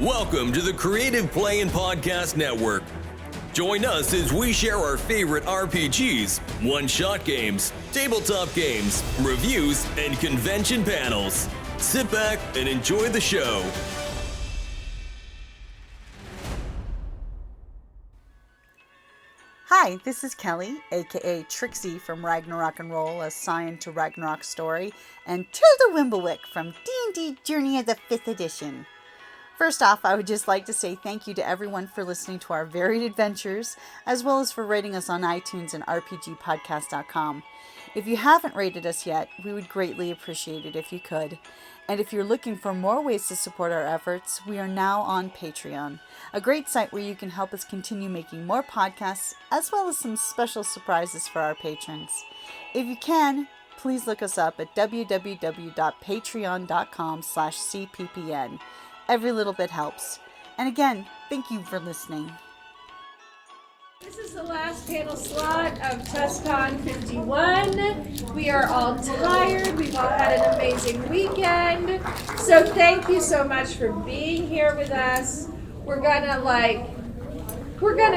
Welcome to the Creative Play and Podcast Network. Join us as we share our favorite RPGs, one-shot games, tabletop games, reviews, and convention panels. Sit back and enjoy the show. Hi, this is Kelly, aka Trixie from Ragnarok and Roll, assigned to Ragnarok Story, and Tilda Wimblewick from D&D Journey of the 5th Edition. First off, I would just like to say thank you to everyone for listening to our varied adventures, as well as for rating us on iTunes and rpgpodcast.com. If you haven't rated us yet, we would greatly appreciate it if you could. And if you're looking for more ways to support our efforts, we are now on Patreon, a great site where you can help us continue making more podcasts, as well as some special surprises for our patrons. If you can, please look us up at www.patreon.com/cppn. Every little bit helps. And again, thank you for listening. This is the last panel slot of TusCon 51. We are all tired. We've all had an amazing weekend. So thank you so much for being here with us. We're gonna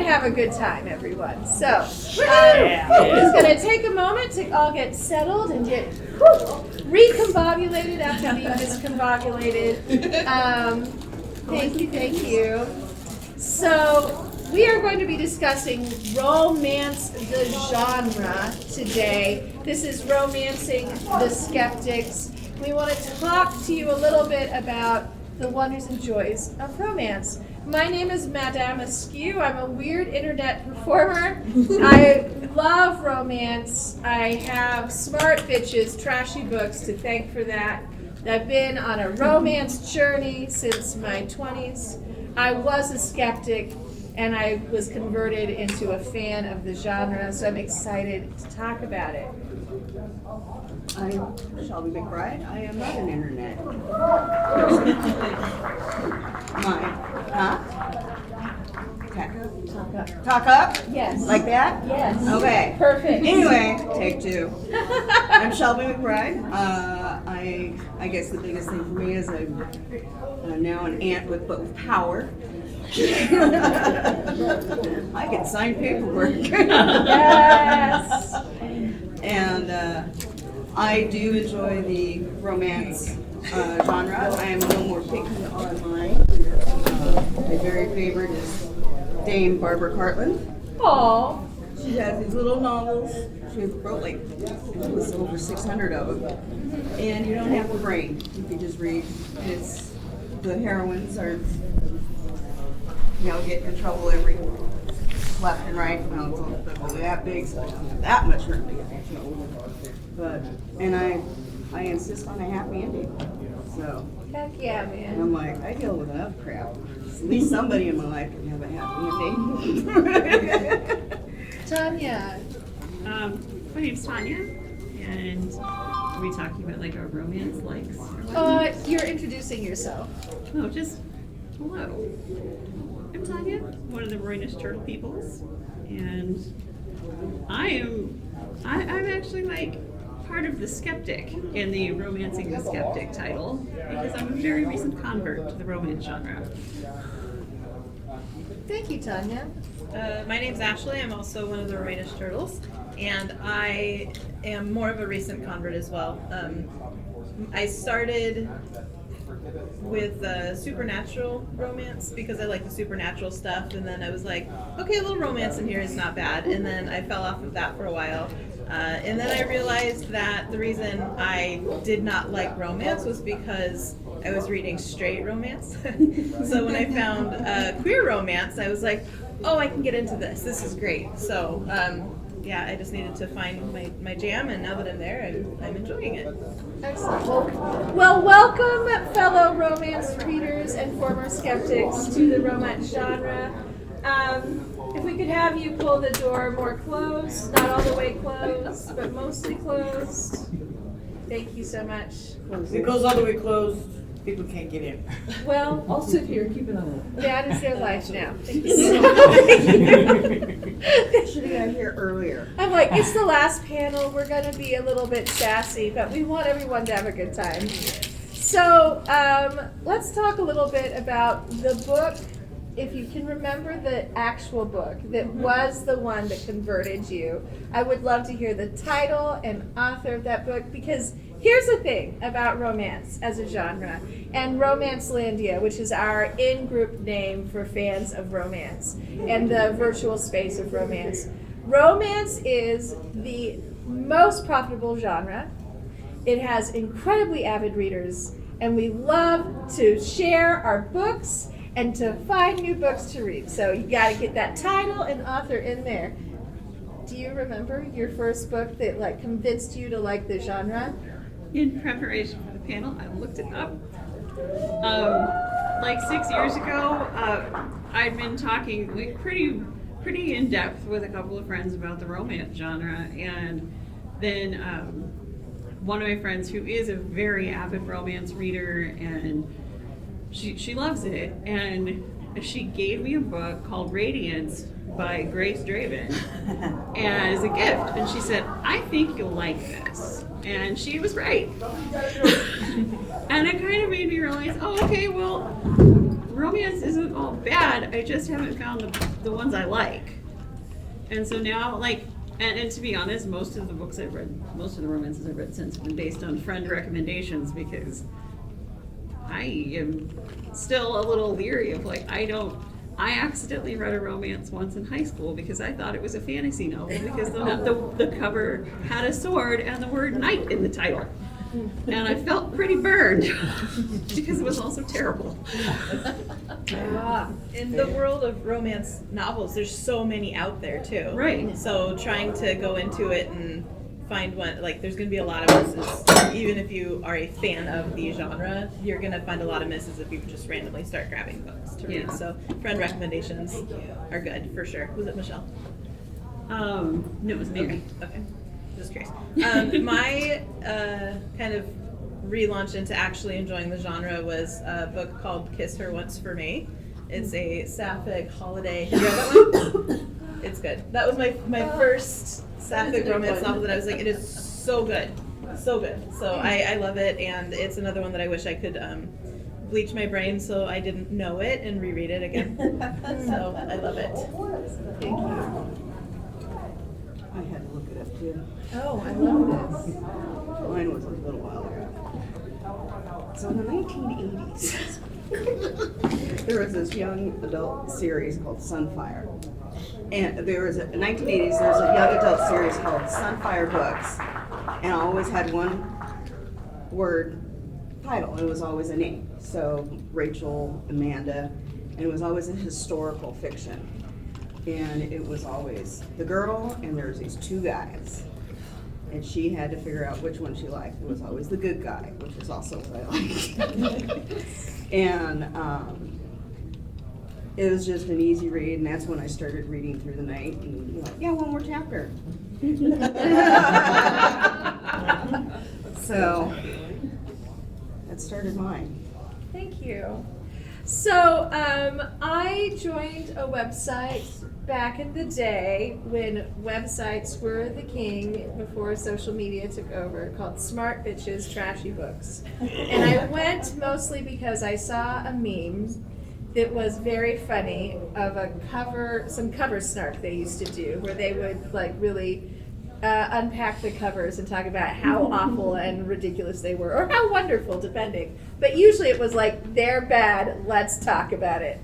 have a good time, everyone. So it's gonna take a moment to all get settled and get recombobulated after being discombobulated. Thank you. So we are going to be discussing romance the genre today. This is Romancing the Skeptics. We want to talk to you a little bit about the wonders and joys of romance. My name is Madame Askew. I'm a weird internet performer. I love romance. I have smart bitches, trashy books to thank for that. I've been on a romance journey since my 20s. I was a skeptic, and I was converted into a fan of the genre, so I'm excited to talk about it. I'm Shelby McBride. I am not an internet. Talk up? Yes. Like that? Yes. Okay. Perfect. Anyway, take two. I'm Shelby McBride. I guess the biggest thing for me is I'm now an aunt with power. I can sign paperwork. Yes. And I do enjoy the romance genre. I am no more picky on mine. My very favorite is Dame Barbara Cartland. Aww. She has these little novels. She wrote like over 600 of them. And you don't have to brain. You can just read. It's the heroines are, get in trouble every left and right. Well, it's only that big, so I don't have that much room to get in trouble. But I insist on a happy ending. So Heck yeah, man. I'm like, I deal with enough crap. At least somebody in my life can have a happy ending. Tanya. My name's Tanya, and are we talking about like our romance likes? You're introducing yourself. Oh, just hello. I'm Tanya, one of the Rhoynish turtle peoples, and I'm actually like part of the skeptic in the Romancing the Skeptic title because I'm a very recent convert to the romance genre. Thank you, Tanya. My name's Ashley. I'm also one of the Rhoynish turtles, and I am more of a recent convert as well. I started with supernatural romance because I like the supernatural stuff, and then I was like, okay, a little romance in here is not bad, and then I fell off of that for a while. And then I realized that the reason I did not like romance was because I was reading straight romance. So when I found queer romance, I was like, oh, I can get into this. This is great. So I just needed to find my jam, and now that I'm there, I'm enjoying it. Excellent. Well, welcome, fellow romance readers and former skeptics, to the romance genre. If we could have you pull the door more closed, not all the way closed, but mostly closed. Thank you so much. If it goes all the way closed, people can't get in. Well, I'll sit here and keep it on. that is their life now. Thank you so much. Should have got here earlier. I'm like, it's the last panel. We're going to be a little bit sassy, but we want everyone to have a good time. So let's talk a little bit about the book. If you can remember the actual book that was the one that converted you, I would love to hear the title and author of that book, because here's the thing about romance as a genre, and Romancelandia, which is our in-group name for fans of romance and the virtual space of romance. Romance is the most profitable genre. It has incredibly avid readers, and we love to share our books and to find new books to read. So you got to get that title and author in there. Do you remember your first book that like convinced you to like the genre? In preparation for the panel, I looked it up. Like 6 years ago, I'd been talking like pretty in depth with a couple of friends about the romance genre, and then one of my friends who is a very avid romance reader, and she loves it, and she gave me a book called Radiance by Grace Draven as a gift, and she said, I think you'll like this, and she was right. And it kind of made me realize, oh, okay, well, romance isn't all bad, I just haven't found the ones I like. And so now, like, and to be honest, most of the books I've read, most of the romances I've read since have been based on friend recommendations, because I am still a little leery of like, I accidentally read a romance once in high school because I thought it was a fantasy novel because the cover had a sword and the word knight in the title. And I felt pretty burned because it was also terrible. In the world of romance novels, there's so many out there too. Right. So trying to go into it and find one, like there's going to be a lot of misses. Even if you are a fan of the genre, you're going to find a lot of misses if you just randomly start grabbing books to read. Yeah. So friend recommendations are good for sure. Was it Michelle? No, it was Mary. Okay. Just curious. My kind of relaunch into actually enjoying the genre was a book called Kiss Her Once for Me. It's a sapphic holiday. Have you read that one? It's good. That was my first sapphic romance novel that I was like, it is so good. So good. So I love it, and it's another one that I wish I could bleach my brain so I didn't know it and reread it again. So I love it. Thank you. I had to look it up too. Oh, I love this. Mine was a little while ago. So in the 1980s, there was this young adult series called Sunfire. And there was in the 1980s, there was a young adult series called Sunfire Books. And I always had one word title. It was always a name. So Rachel, Amanda, and it was always a historical fiction. And it was always the girl, and there was these two guys. And she had to figure out which one she liked. It was always the good guy, which is also what I like. And it was just an easy read, and that's when I started reading through the night. And like, yeah, one more chapter. So that started mine. Thank you. So I joined a website back in the day when websites were the king before social media took over, called Smart Bitches Trashy Books. And I went mostly because I saw a meme that was very funny of some cover snark they used to do, where they would like really unpack the covers and talk about how awful and ridiculous they were, or how wonderful, depending. But usually it was like, they're bad, let's talk about it.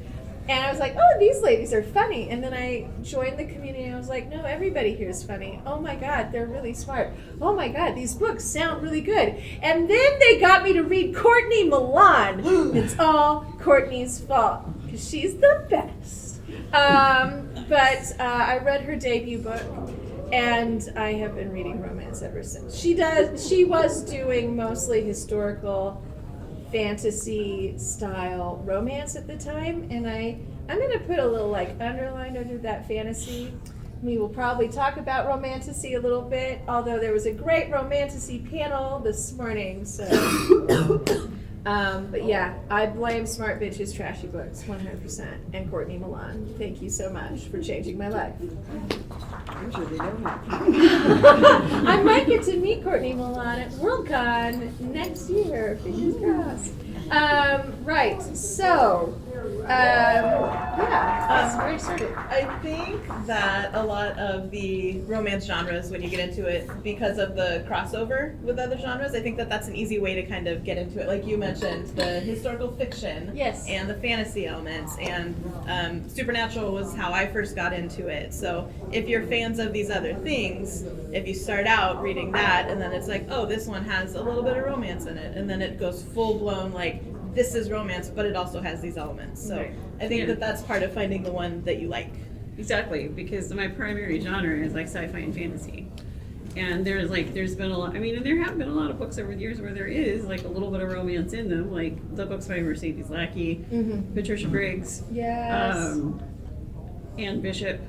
And I was like, oh, these ladies are funny. And then I joined the community and I was like, no, everybody here is funny. Oh my God, they're really smart. Oh my God, these books sound really good. And then they got me to read Courtney Milan. It's all Courtney's fault, because she's the best. But I read her debut book, and I have been reading romance ever since. She was doing mostly historical fantasy style romance at the time, and I'm going to put a little like underline under that fantasy. We will probably talk about Romantasy a little bit, although there was a great Romantasy panel this morning, so But yeah, I blame Smart Bitches Trashy Books 100%. And Courtney Milan. Thank you so much for changing my life. I'm sure they don't have. I might get to meet Courtney Milan at Worldcon next year. Fingers crossed. Right. So, yeah, that's where I started. I think that a lot of the romance genres, when you get into it, because of the crossover with other genres, I think that that's an easy way to kind of get into it. Like you mentioned, the historical fiction, Yes. and the fantasy elements, and supernatural was how I first got into it. So if you're fans of these other things, if you start out reading that, and then it's like, oh, this one has a little bit of romance in it, and then it goes full blown like, this is romance, but it also has these elements. So Right. I think Yeah. that that's part of finding the one that you like. Exactly, because my primary genre is like sci-fi and fantasy. And there's been a lot, I mean, and there have been a lot of books over the years where there is like a little bit of romance in them, like the books by Mercedes Lackey, Patricia Briggs, Yes. Anne Bishop,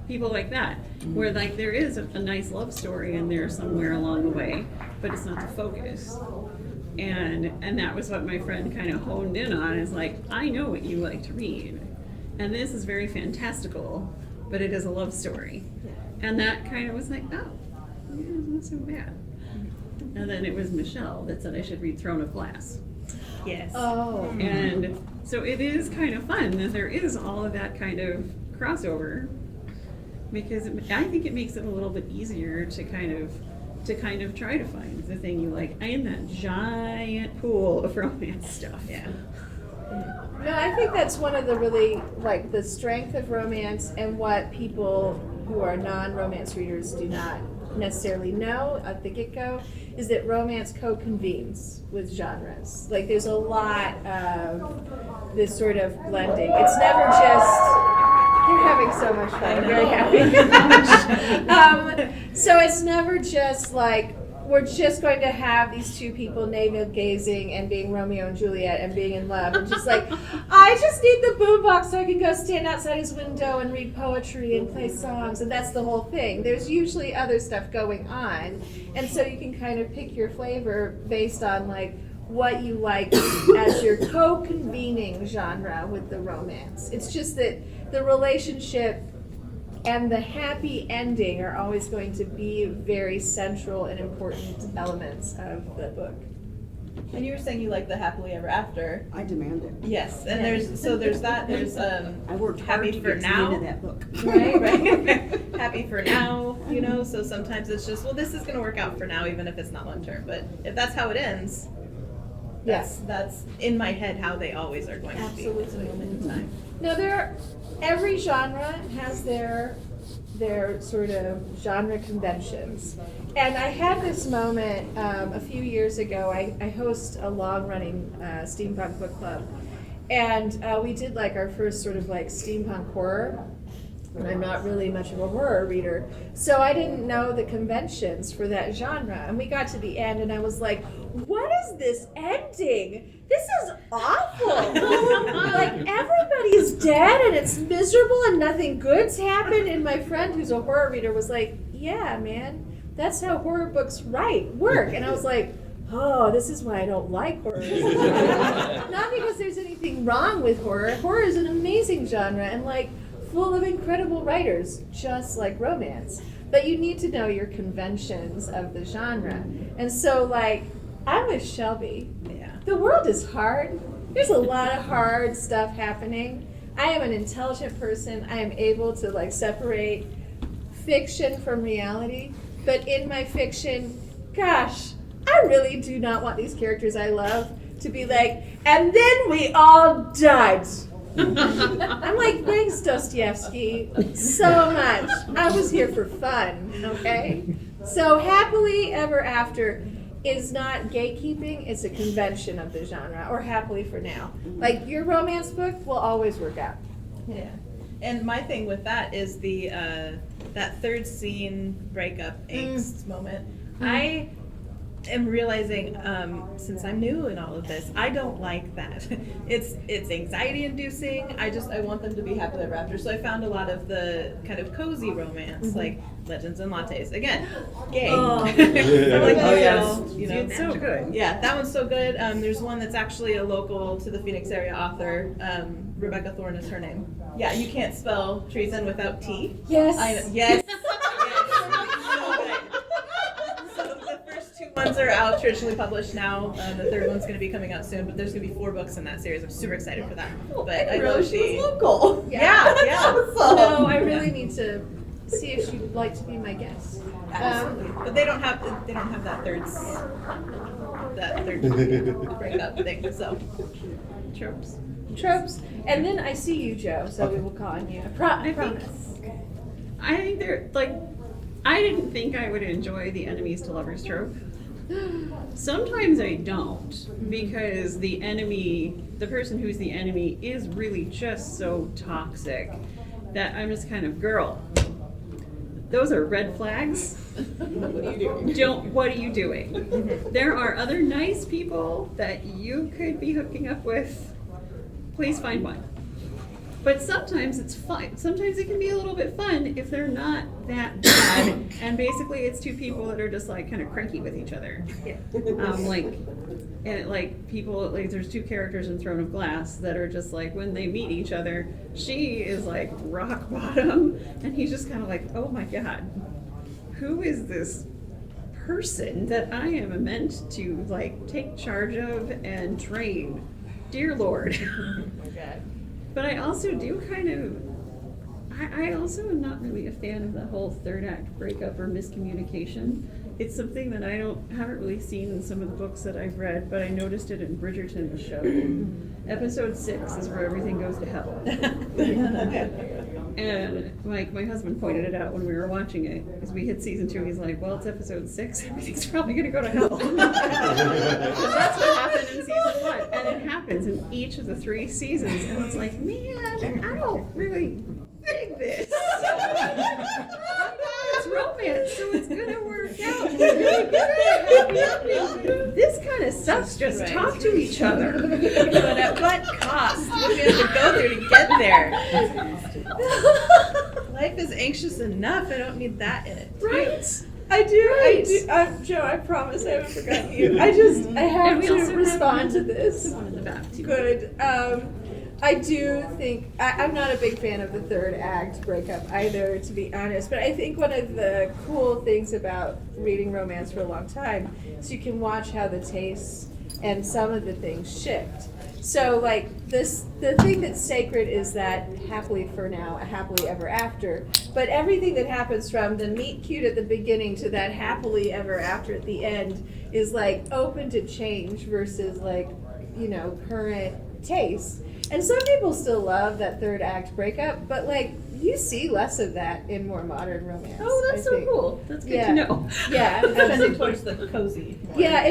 people like that, where like there is a nice love story in there somewhere along the way, but it's not the focus. And that was what my friend kind of honed in on, is like, I know what you like to read. And this is very fantastical, but it is a love story. And that kind of was like, oh, yeah, it's not so bad. And then it was Michelle that said I should read Throne of Glass. Yes. Oh. And so it is kind of fun that there is all of that kind of crossover, because I think it makes it a little bit easier to kind of try to find the thing you like in that giant pool of romance stuff. Yeah. No, I think that's one of the really, like, the strength of romance, and what people who are non-romance readers do not necessarily know at the get-go, is that romance co-convenes with genres. Like, there's a lot of this sort of blending. It's never just, you're having so much fun, I'm very happy. So it's never just like, we're just going to have these two people navel gazing and being Romeo and Juliet and being in love, and just like, I just need the boombox so I can go stand outside his window and read poetry and play songs, and that's the whole thing. There's usually other stuff going on, and so you can kind of pick your flavor based on like what you like as your co-convening genre with the romance. It's just that the relationship and the happy ending are always going to be very central and important elements of the book. And you were saying you like the happily ever after. I demand it. Yes, and there's I worked hard happy to for get now. to the end of that book. Right. Happy for now, you know. So sometimes it's just, well, this is going to work out for now, even if it's not long term. But if that's how it ends, that's in my head how they always are going to be. At the moment in time. No, every genre has their sort of genre conventions. And I had this moment a few years ago. I host a long-running steampunk book club, and we did like our first sort of like steampunk horror. And I'm not really much of a horror reader, so I didn't know the conventions for that genre. And we got to the end, and I was like, what is this ending? This is awful. Like, everybody's dead, and it's miserable, and nothing good's happened. And my friend, who's a horror reader, was like, yeah, man, that's how horror books work. And I was like, oh, this is why I don't like horror. Not because there's anything wrong with horror. Horror is an amazing genre, and like, full of incredible writers, just like romance. But you need to know your conventions of the genre. And so, like, I'm with Shelby. Yeah. The world is hard. There's a lot of hard stuff happening. I am an intelligent person. I am able to, like, separate fiction from reality. But in my fiction, gosh, I really do not want these characters I love to be like, and then we all died. I'm like, thanks, Dostoevsky, so much. I was here for fun, okay? So happily ever after is not gatekeeping, it's a convention of the genre, or happily for now. Like, your romance book will always work out. Yeah. And my thing with that is that third scene breakup angst moment. am realizing, since I'm new in all of this, I don't like that. It's anxiety inducing. I want them to be happily ever after. So I found a lot of the kind of cozy romance, like Legends and Lattes. Again, gay. Oh. I like Oh, yes. those, you know. It's so good. Yeah, that one's so good. There's one that's actually a local to the Phoenix area author. Rebecca Thorne is her name. Yeah, you can't spell treason without T. Yes. Yes. So the first two ones are out, traditionally published now. The third one's going to be coming out soon, but there's going to be 4 books in that series. I'm super excited for that. But I love She was local. Yeah. No, I really need to see if she'd like to be my guest. Absolutely. But they don't have that third breakup thing. So tropes. Tropes. And then I see you, Joe, so we will call on you. I promise. I think they're like, I didn't think I would enjoy the enemies to lovers trope. Sometimes I don't, because the person who's the enemy is really just so toxic that I'm just kind of, girl, those are red flags. What are you doing? What are you doing? There are other nice people that you could be hooking up with. Please find one. But sometimes it's fun. Sometimes it can be a little bit fun if they're not that bad. And basically it's two people that are just like kind of cranky with each other. People, there's 2 characters in Throne of Glass that are just like, when they meet each other, she is like rock bottom, and he's just kind of like, oh my God, who is this person that I am meant to like take charge of and train? Dear Lord. But I also do kind of, I also am not really a fan of the whole third act breakup or miscommunication. It's something that haven't really seen in some of the books that I've read, but I noticed it in Bridgerton, the show. Episode 6 is where everything goes to hell. And like my husband pointed it out when we were watching it, because we hit season 2. He's like, well, it's episode 6. Everything's probably going to go to hell. Because that's what happened in season 1. And it happens in each of the 3 seasons. And it's like, man, I don't really dig this. It's romance, so it's going to work out. This kind of sucks. Just talk to each other. But at what cost? What do we have to go through to get there? Life is anxious enough. I don't need that in it. Right. I do. Joe, I promise I haven't forgotten you. I have to respond to this. One in the back, too. Good. I do think, I'm not a big fan of the third act breakup either, to be honest, but I think one of the cool things about reading romance for a long time is you can watch how the tastes and some of the things shift. So like the thing that's sacred is that happily for now, a happily ever after, but everything that happens from the meet cute at the beginning to that happily ever after at the end is like open to change versus like, current taste. And some people still love that third act breakup, but like you see less of that in more modern romance. Oh, that's so cool. That's good to know. Yeah, Tending towards the cozy. Yeah,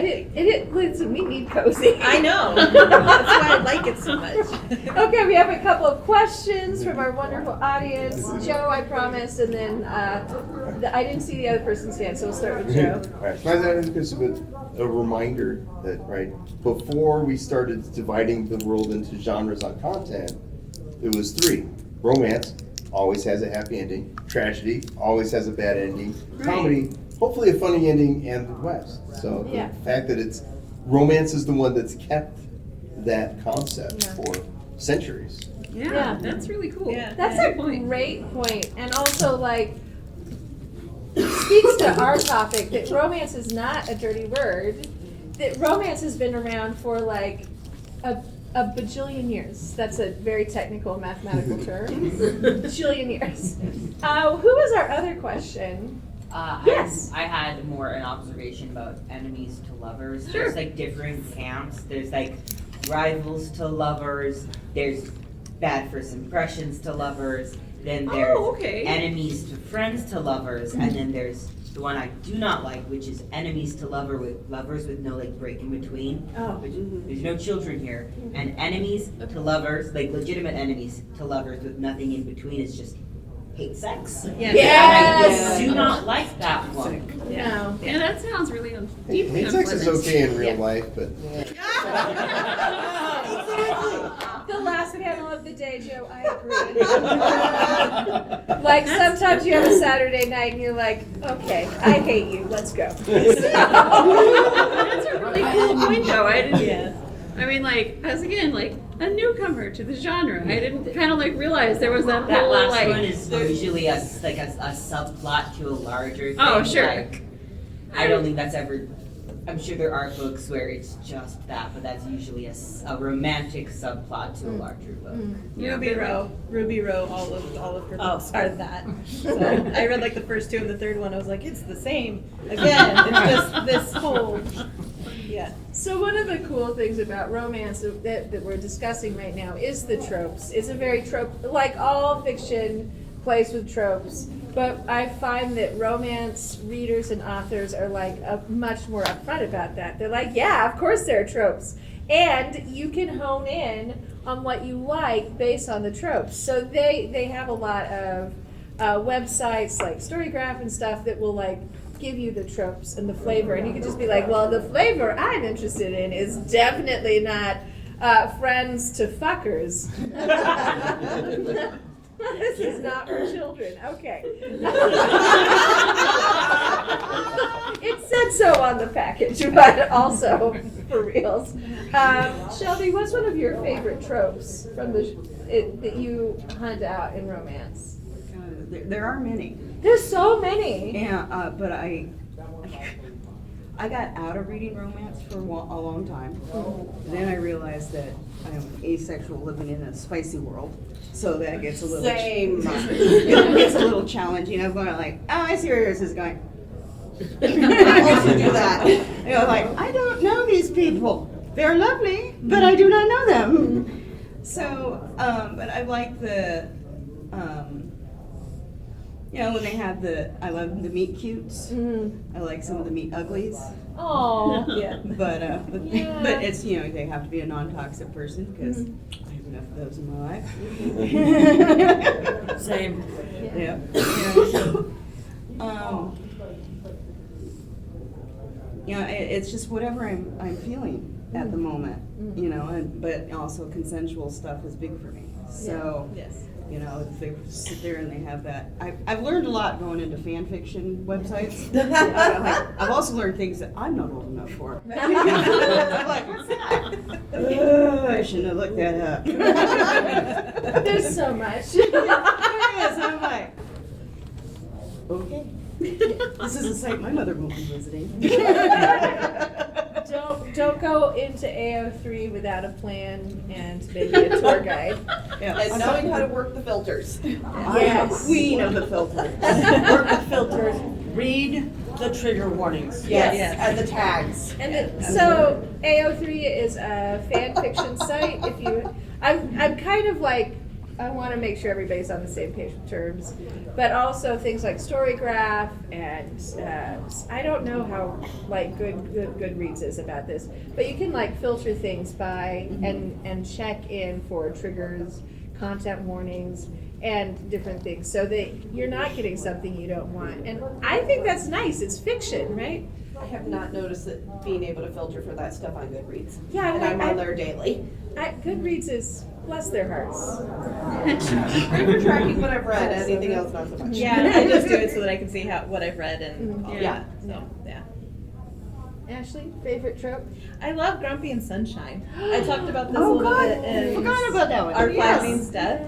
listen, we need cozy. I know. That's why I like it so much. Okay, we have a couple of questions from our wonderful audience. Joe, I promised, and then I didn't see the other person's hand, so we'll start with Joe. All right. I think it's a reminder that, before we started dividing the world into genres on content, it was 3. Romance always has a happy ending. Tragedy always has a bad ending. Comedy, hopefully a funny ending, and the West. So the fact that romance is the one that's kept that concept for centuries. Yeah, that's really cool. Yeah, that's a great point. And also, like, speaks to our topic that romance is not a dirty word, that romance has been around for like a bajillion years. That's a very technical mathematical term. Bajillion years. Who was our other question? Yes. I had more an observation about enemies to lovers. Sure. There's like different camps. There's like rivals to lovers. There's bad first impressions to lovers. Then there's enemies to friends to lovers. And then there's the one I do not like, which is enemies to lovers with no like break in between. There's no children here. And enemies to lovers, like legitimate enemies to lovers with nothing in between, is just hate sex. Yeah. Yes. And I do not like that one. No. Yeah, that sounds really deeply Hate sex is unpleasant. okay in real life, but The last panel of the day, Joe, I agree. Like sometimes you have a Saturday night and you're like, okay, I hate you, let's go. That's a really cool point, though. I didn't. Yeah. I mean, like, as again, like a newcomer to the genre, I didn't kind of like realize there was that That whole last like. one is usually a subplot to a larger thing. Oh, sure. Like, I don't think that's ever. I'm sure there are books where it's just that, but that's usually a romantic subplot to a larger book. Ruby Row, all of her books are that. So I read like the first two and the third one. I was like, it's the same again. It's just this whole, yeah. So one of the cool things about romance that we're discussing right now is the tropes. It's a very trope, like all fiction plays with tropes. But I find that romance readers and authors are like much more upfront about that. They're like, yeah, of course there are tropes. And you can hone in on what you like based on the tropes. So they have a lot of websites like Storygraph and stuff that will like give you the tropes and the flavor. And you can just be like, well, the flavor I'm interested in is definitely not friends to fuckers. This is not for children. Okay. It said so on the package, but also for reals. Shelby, what's one of your favorite tropes from that you hunt out in romance? There are many. There's so many. Yeah, but I got out of reading romance for a long time. Then I realized that I'm asexual living in a spicy world. So that gets a little Same. It gets a little challenging. I'm going like, oh, I see where yours is going. I also do that. You know, like, I don't know these people. They're lovely, but I do not know them. So, but I like the, you know, when they have I love the meet cutes. I like some of the meet uglies. Oh, yeah. But it's, you know, they have to be a non-toxic person because I have enough of those in my life. Same. Yeah. You know, it's just whatever I'm feeling at the moment, you know, but also consensual stuff is big for me. So, Yes. you know, if they sit there and they have that, I've learned a lot going into fan fiction websites. I've also learned things that I'm not old enough for. I'm like, what's that? I shouldn't have looked that up. There's so much. There is. I'm like, okay. This is a site my mother won't be visiting. Don't go into AO3 without a plan and maybe a tour guide. Yeah. And knowing how to work the filters. Yes. Queen of the filter. Work the filters, read the trigger warnings. Yes. Yes. And the tags. So AO3 is a fan fiction site. I'm kind of like, I want to make sure everybody's on the same page with terms, but also things like Storygraph and I don't know how like Goodreads is about this, but you can like filter things by and check in for triggers, content warnings, and different things, so that you're not getting something you don't want. And I think that's nice. It's fiction, right? I have not noticed that being able to filter for that stuff on Goodreads. Yeah, And I'm on there daily. Goodreads is bless their hearts. Great for tracking what I've read, anything else not so much. Yeah, I just do it so that I can see what I've read and all Yeah. that. So, yeah. Ashley, favorite trope? I love Grumpy and Sunshine. I talked about this a Oh little God, bit in forgot about that one. Our Yes. Flag Means Death,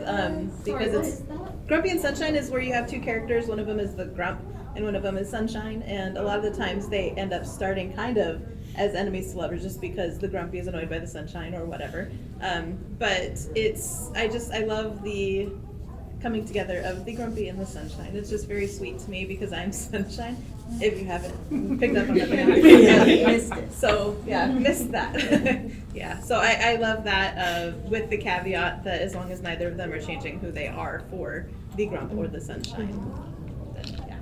because it's Grumpy and Sunshine is where you have two characters. One of them is the Grump, and one of them is Sunshine. And a lot of the times they end up starting kind of as enemies to lovers, just because the Grumpy is annoyed by the Sunshine or whatever. But I love the coming together of the Grumpy and the Sunshine. It's just very sweet to me because I'm Sunshine. If you haven't picked up on that, Missed it. So yeah, missed that. Yeah, so I love that with the caveat that as long as neither of them are changing who they are for the Grump or the Sunshine, then yeah.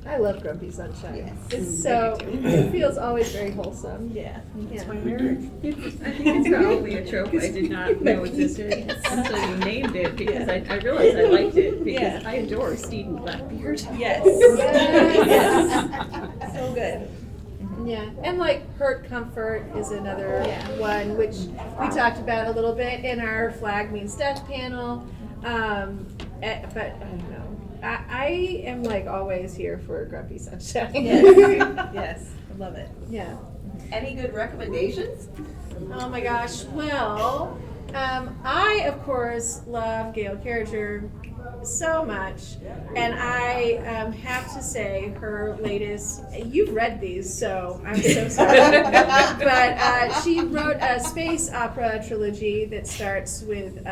I love Grumpy Sunshine. Yes. It's so, it feels always very wholesome. Yeah. Yeah. I think it's probably a trope I did not know existed until you named it, because I realized I liked it, because I adore Steed and Blackbeard. Yes. Yes. So good. Yeah, and like Hurt Comfort is another one, which we talked about a little bit in our Flag Means Death panel. But I don't know. I am like always here for Grumpy Sunshine. Yes. I love it. Yeah. Any good recommendations? Oh my gosh. Well, I of course love Gail Carriger so much, and I have to say her latest. You've read these, so I'm so sorry. But she wrote a space opera trilogy that starts with.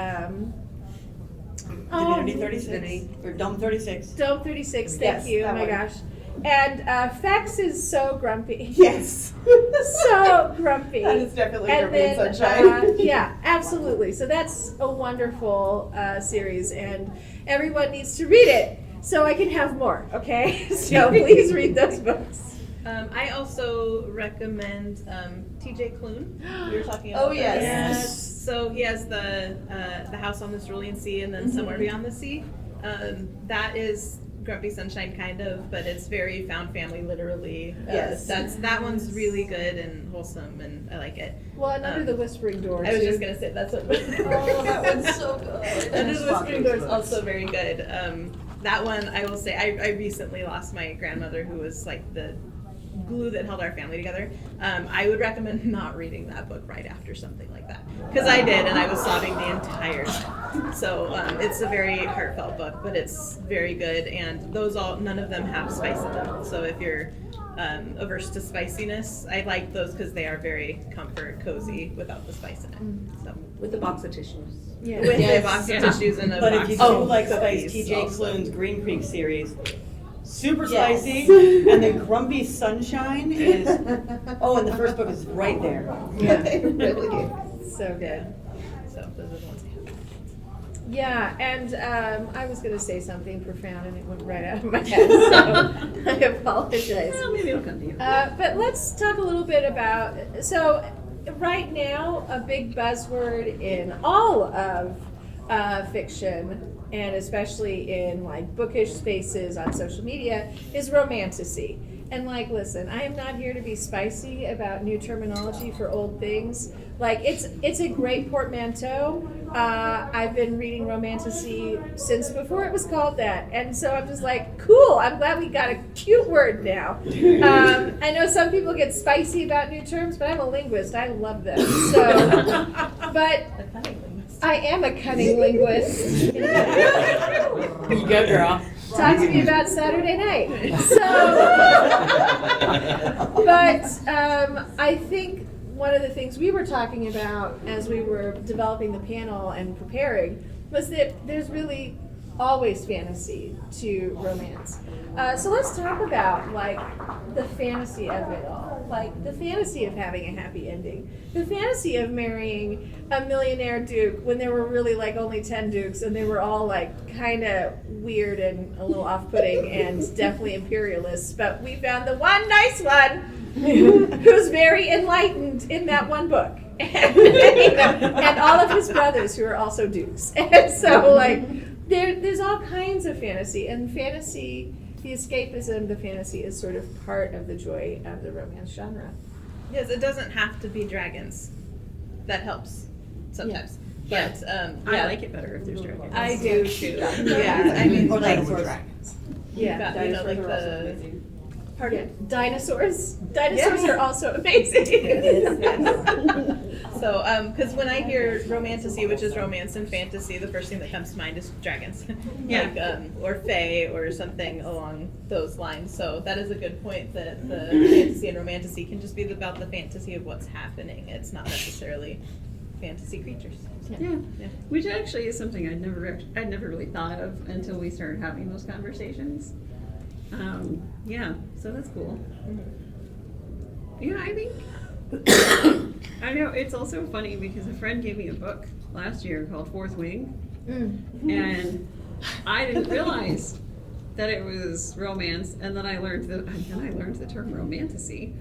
Divinity 36 or Dome 36. Dome 36, thank Yes, you. Oh that my one. gosh. And Fex is so grumpy. Yes. So grumpy. That is definitely And Grumpy then, Sunshine. yeah, absolutely. So that's a wonderful series, and everyone needs to read it so I can have more, okay? So please read those books. I also recommend T.J. Klune. We were talking about Oh, yes. that. Yes. So he has the House on the Cerulean Sea and then Somewhere Beyond the Sea. That is Grumpy Sunshine kind of, but it's very found family literally. Yes. That one's really good and wholesome, and I like it. Well, and Under the Whispering Door, I was too. just gonna say that's what. Oh, that one's so good. Under the Whispering Door is also very good. That one, I will say, I recently lost my grandmother, who was like the glue that held our family together. I would recommend not reading that book right after something like that, because I did, and I was sobbing the entire time. So it's a very heartfelt book, but it's very good, and none of them have spice in them. So if you're averse to spiciness, I like those because they are very comfort, cozy, without the spice in it. So With the box of tissues. Yeah. with Yes. a box of tissues and a But box if you of do like spice, cookies T.J. also. Klune's Green Creek series, super Yes. spicy, and then Grumpy Sunshine is, and the first book is right there. They really do. So good. So those are the ones I have. Yeah, and I was going to say something profound, and it went right out of my head, so I apologize. Well, maybe it'll come to you. But let's talk a little bit about, so right now, a big buzzword in all of fiction, and especially in like bookish spaces on social media, is romantasy. And like, listen, I am not here to be spicy about new terminology for old things. Like, it's a great portmanteau. I've been reading romantasy since before it was called that, and so I'm just like, cool. I'm glad we got a cute word now. I know some people get spicy about new terms, but I'm a linguist. I love them. So, but I am a cunning linguist. You go, girl. Talk to me about Saturday night. So, but I think one of the things we were talking about as we were developing the panel and preparing was that there's really always fantasy to romance. So let's talk about like the fantasy of it all, like the fantasy of having a happy ending, the fantasy of marrying a millionaire duke when there were really like only 10 dukes and they were all like kind of weird and a little off-putting and definitely imperialists, but we found the one nice one who's very enlightened in that one book. And all of his brothers who are also dukes. And so like there's all kinds of fantasy, and fantasy, the escapism, the fantasy is sort of part of the joy of the romance genre. Yes, it doesn't have to be dragons. That helps sometimes. Yeah. But I like it better if there's dragons. I do too. Yeah, I mean, Or like, dinosaur dragons. Yeah. you know, like Dinosaurs are also the. amazing. Pardon? Dinosaurs. Dinosaurs are also amazing. So, because when I hear romantasy, which is romance and fantasy, the first thing that comes to mind is dragons. Yeah. Like, or fae or something along those lines. So that is a good point, that the fantasy and romantasy can just be about the fantasy of what's happening. It's not necessarily fantasy creatures. Yeah. Which actually is something I'd never really thought of until we started having those conversations. So that's cool. Yeah, I think I know it's also funny because a friend gave me a book last year called Fourth Wing, and I didn't realize that it was romance, and then I learned the term romantasy.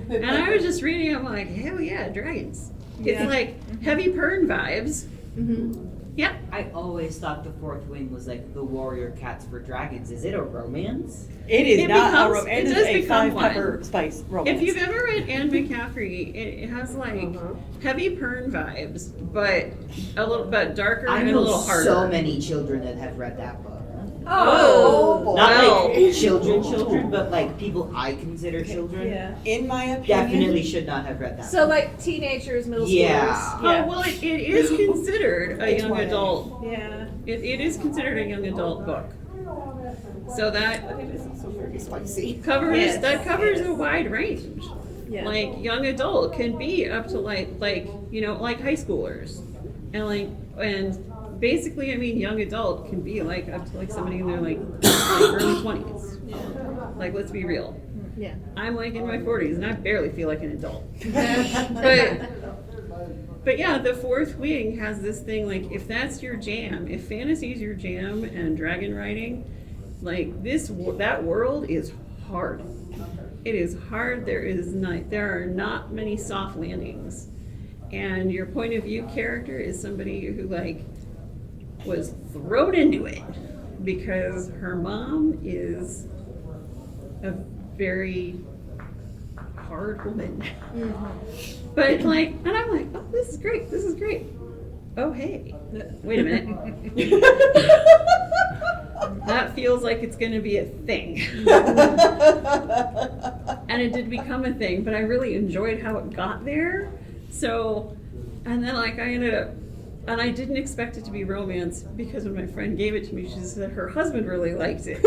And I was just reading, I'm like, hell yeah, dragons. It's like heavy Pern vibes. Mm-hmm. Yeah. I always thought the fourth wing was like the warrior cats for dragons. Is it a romance? It is It not becomes- a romance. it It does is a become 5 one. pepper spice romance. If you've ever read Anne McCaffrey, it has like heavy Pern vibes, but a little bit darker I and a know little harder. so many children that have read that book. Oh, Not Well. like children, but like people I consider children. Yeah. in my opinion, Definitely should not have read that. so like teenagers, middle Yeah. schoolers. Oh, well, it is considered a young adult. Yeah. It is considered a young adult book. So that it is also very spicy. covers Yes, covers yes. a wide range. Yeah. Like young adult can be up to like high schoolers, and basically I mean young adult can be like up to like somebody in their like early 20s. Like let's be real. Yeah. I'm like in my 40s and I barely feel like an adult. But yeah, the fourth wing has this thing like if that's your jam, if fantasy is your jam and dragon writing, like that world is hard. It is hard. There are not many soft landings, and your point of view character is somebody who like was thrown into it because her mom is a very hard woman. But like, and I'm like, oh, this is great. This is great. Oh, hey, wait a minute. That feels like it's going to be a thing. And it did become a thing, but I really enjoyed how it got there. So, and then like I ended up, and I didn't expect it to be romance because when my friend gave it to me, she said her husband really liked it.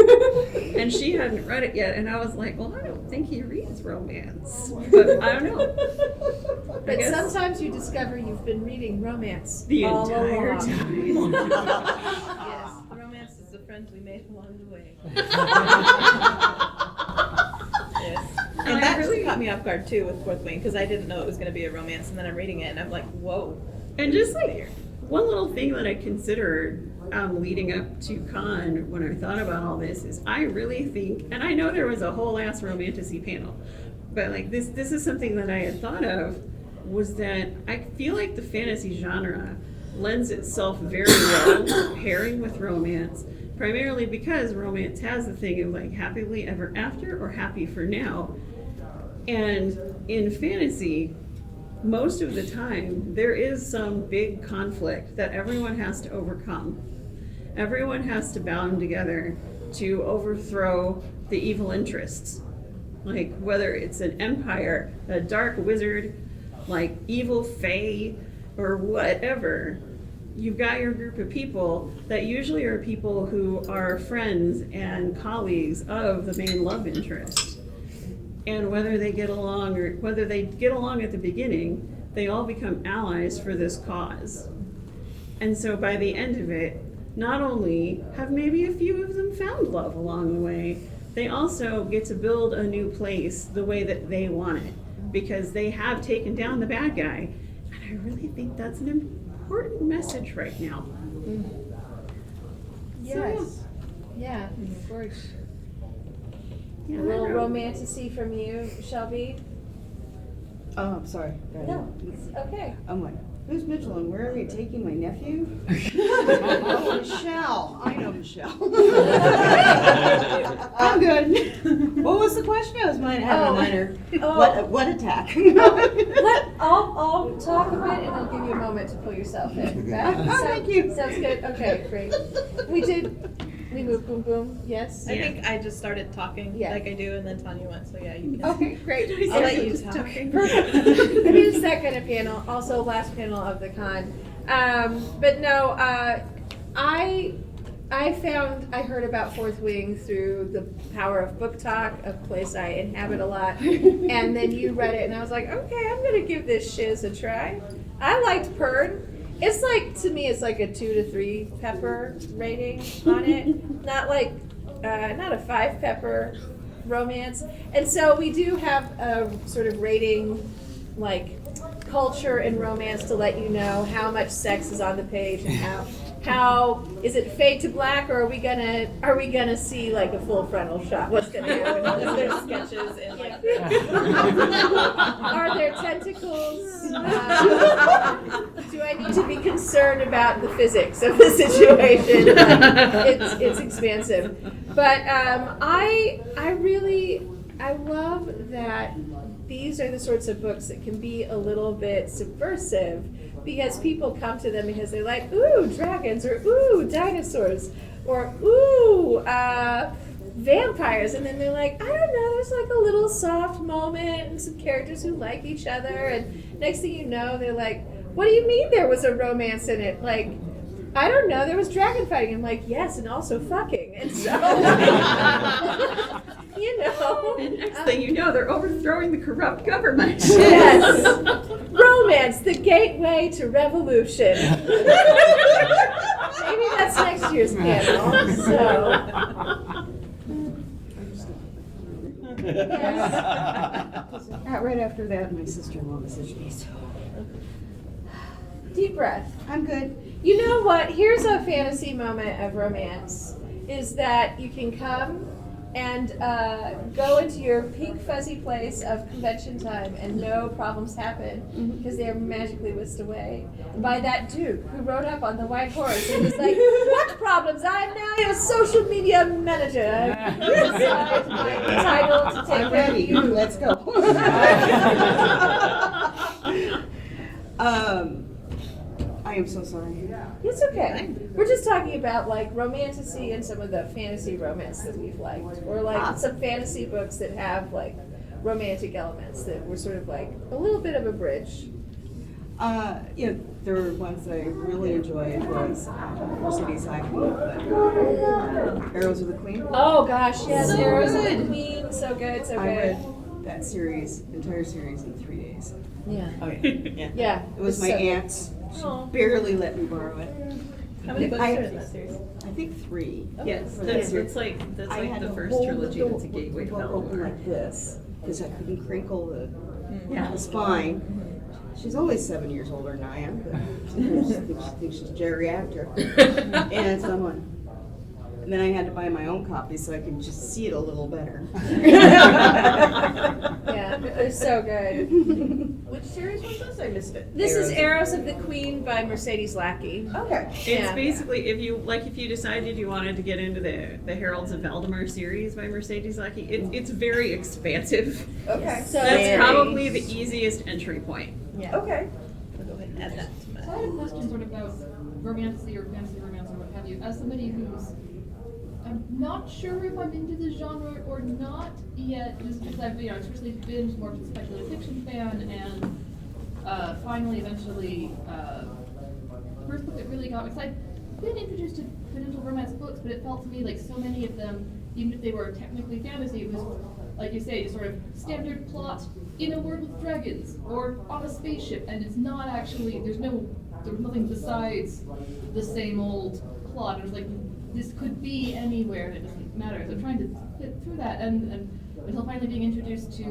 And she hadn't read it yet. And I was like, well, I don't think he reads romance. But I don't know. But sometimes you discover you've been reading romance The all entire along. time. Yes. Romance is the friends we made along the way. Yes. And And I that really- really caught me off guard too with Fourth Wing because I didn't know it was going to be a romance, and then I'm reading it and I'm like, whoa. And just like one little thing that I considered leading up to con when I thought about all this is I really think, and I know there was a whole ass Romantasy panel, but like this is something that I had thought of, was that I feel like the fantasy genre lends itself very well to pairing with romance, primarily because romance has the thing of like happily ever after or happy for now. And in fantasy, most of the time, there is some big conflict that everyone has to overcome. Everyone has to bound together to overthrow the evil interests. Like whether it's an empire, a dark wizard, like evil fae, or whatever, you've got your group of people that usually are people who are friends and colleagues of the main love interest. And whether they get along or whether they get along at the beginning, they all become allies for this cause. And so by the end of it, not only have maybe a few of them found love along the way, they also get to build a new place the way that they want it, because they have taken down the bad guy. And I really think that's an important message right now. Yes. Yeah, of course. Yeah, A little romantasy from you, Shelby. Oh, I'm sorry. Go ahead. No, it's okay. I'm like, who's Mitchell and where are you taking my nephew? Oh, Michelle. I know Michelle. I'm good. What was the question? I was having a minor. What attack? I'll talk a bit and I'll give you a moment to pull yourself in. Thank you. Sounds good. Okay, great. We moved boom boom. Yes. I think I just started talking like I do, and then Tanya went, so yeah, you can. Okay, great. I'll let you talk. Perfect. It is the second panel, also last panel of the con. But no, I heard about Fourth Wing through the power of book talk, a place I inhabit a lot, and then you read it, and I was like, okay, I'm gonna give this shiz a try. I liked Pern. It's like, to me, it's like a 2 to 3 pepper rating on it, not like not a 5 pepper romance. And so we do have a sort of rating, like culture and romance, to let you know how much sex is on the page and how is it fade to black, or are we gonna see like a full frontal shot? What's gonna happen? Is there sketches in like Are there tentacles? Do I need to be concerned about the physics of the situation? It's expansive, but I love that these are the sorts of books that can be a little bit subversive, because people come to them because they're like, ooh, dragons, or ooh, dinosaurs, or ooh, vampires, and then they're like, I don't know, there's like a little soft moment and some characters who like each other, and next thing you know, they're like, what do you mean there was a romance in it? Like, I don't know, there was dragon fighting. I'm like, yes, and also fucking. And so, you know. And next thing you know, they're overthrowing the corrupt government. Yes. Romance, the gateway to revolution. Maybe that's next year's panel. So. Yes. Right after that, my sister-in-law messaged me, so. Deep breath. I'm good. You know what? Here's a fantasy moment of romance, is that you can come and go into your pink fuzzy place of convention time and no problems happen because they're magically whisked away by that dude who rode up on the white horse and was like, what problems? I'm now your social media manager. I'm entitled to take care of you. Let's go. I am so sorry. It's okay. We're just talking about like Romantasy and some of the fantasy romance that we've liked, or like some fantasy books that have like romantic elements that were sort of like a little bit of a bridge. There were ones that I really enjoyed was Mercedes Askew, Arrows of the Queen. Oh gosh, yes, So Arrows of good. the Queen, so good, so I good. read that entire series in 3 days. Yeah. Oh yeah. Yeah. It was my so good. aunt's. She Aw. barely let me borrow it. how many books I- are in that series? I think 3. Yes, For that's that. like I had the to first hold trilogy the that's a gateway to book open Belvedere. like this because I couldn't crinkle the Yeah. spine. She's only 7 years older than I am, but she thinks she's geriatric. And so I'm like, and then I had to buy my own copy so I could just see it a little better. Yeah, they're so good. Which series was this? I missed it. This is Arrows of the Queen by Mercedes Lackey. Okay. It's Yeah. basically if you decided you wanted to get into the Heralds of Valdemar series by Mercedes Lackey, it's very expansive. Okay. So That's very- probably the easiest entry point. Yeah. Okay. I'll go ahead and add that to So I my. had a question sort of about romantasy or fantasy romance or what have you. As somebody who's, I'm not sure if I'm into the genre or not yet, just because I've, especially been more of a speculative fiction fan, and finally, eventually, first book that really got me, because I'd been introduced to potential romance books, but it felt to me like so many of them, even if they were technically fantasy, it was, like you say, just sort of standard plot in a world with dragons or on a spaceship, and it's not actually, there's nothing besides the same old plot. It was like, this could be anywhere, and it doesn't matter. So I'm trying to fit through that, and until finally being introduced to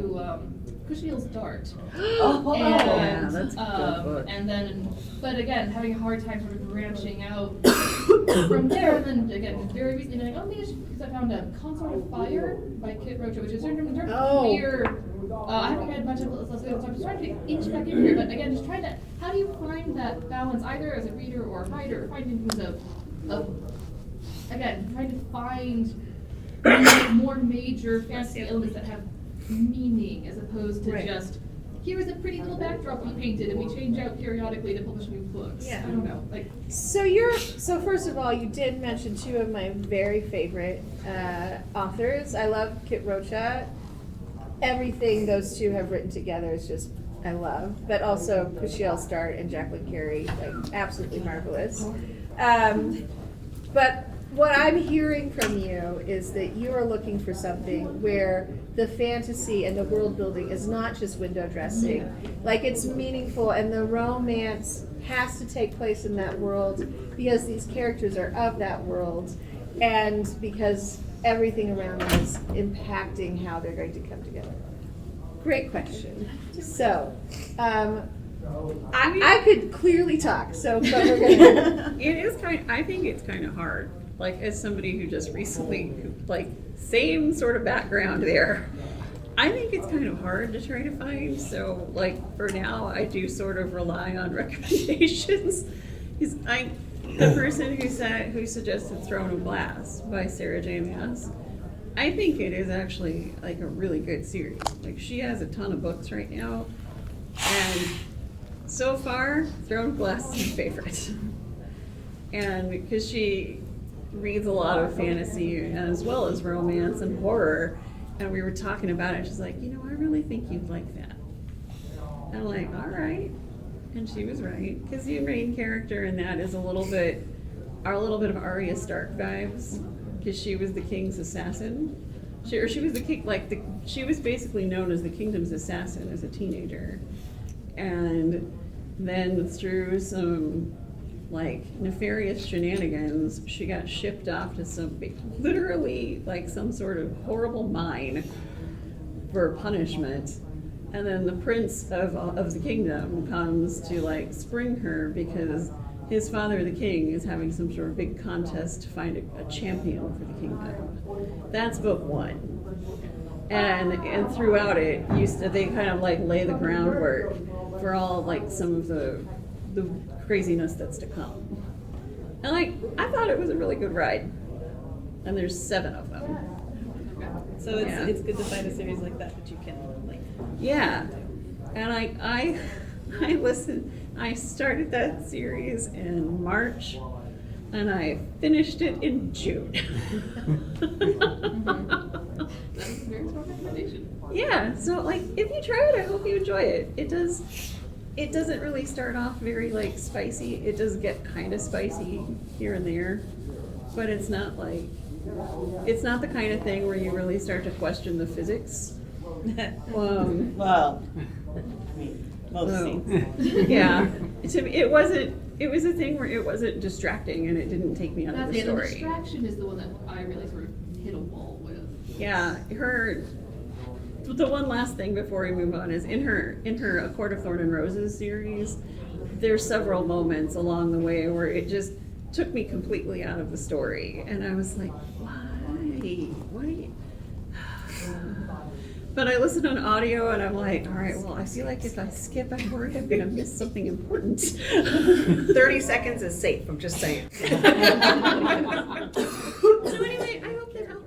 Gouchenour's Dart. Yeah, that's a good book. And then, but again, having a hard time sort of branching out from there, and then again, very recently being like, oh, maybe because I found a Consort of Fire by Kit Rocha, which is sort of queer. I haven't read much of it, so I'm just trying to inch back in here, but again, just trying to, how do you find that balance, either as a reader or a writer, or finding things of again, trying to find more major fantasy elements that have meaning, as opposed to just, here is a pretty little backdrop we painted and we change out periodically to publish new books. Yeah. I don't know, like. So first of all, you did mention two of my very favorite authors. I love Kit Rocha. Everything those two have written together is just, I love. But also Gouchenour's Dart and Jacqueline Carey, like absolutely marvelous. But what I'm hearing from you is that you are looking for something where the fantasy and the world building is not just window dressing. Like, it's meaningful, and the romance has to take place in that world because these characters are of that world, and because everything around them is impacting how they're going to come together. Great question. So, I could clearly talk, so but we're gonna. It is I think it's kind of hard. Like, as somebody who just recently, like, same sort of background there. I think it's kind of hard to try to find. So, like, for now, I do sort of rely on recommendations. Because the person who suggested Throne of Glass by Sarah J. Maas, I think it is actually like a really good series. Like, she has a ton of books right now, and so far, Throne of Glass is my favorite. And because she reads a lot of fantasy as well as romance and horror, and we were talking about it, she's like, I really think you'd like that. And I'm like, all right. And she was right, because the main character in that is a little bit of Arya Stark vibes, because she was the king's assassin. She was the king, she was basically known as the kingdom's assassin as a teenager, and then through some nefarious shenanigans, she got shipped off to literally some sort of horrible mine for punishment. And then the prince of the kingdom comes to spring her because his father, the king, is having some sort of big contest to find a champion for the kingdom. That's book 1. And throughout it, they kind of lay the groundwork for all some of the craziness that's to come. And I thought it was a really good ride. And there's 7 of them. So it's good to find a series like that you can Yeah. And I listened. I started that series in March, and I finished it in June. That's a very strong recommendation. Yeah, so if you try it, I hope you enjoy it. It doesn't really start off very spicy. It does get kind of spicy here and there, but it's not the kind of thing where you really start to question the physics. Well, most things. Yeah, to me, it was a thing where it wasn't distracting and it didn't take me out of the story. The distraction is the one that I really sort of hit a wall with. Yeah, the one last thing before we move on is in her A Court of Thorn and Roses series, there's several moments along the way where it just took me completely out of the story, and I was like, why? But I listened on audio and I'm like, all right, well, I feel like if I skip a word, I'm gonna miss something important. 30 seconds is safe, I'm just saying. So anyway, I hope that helps.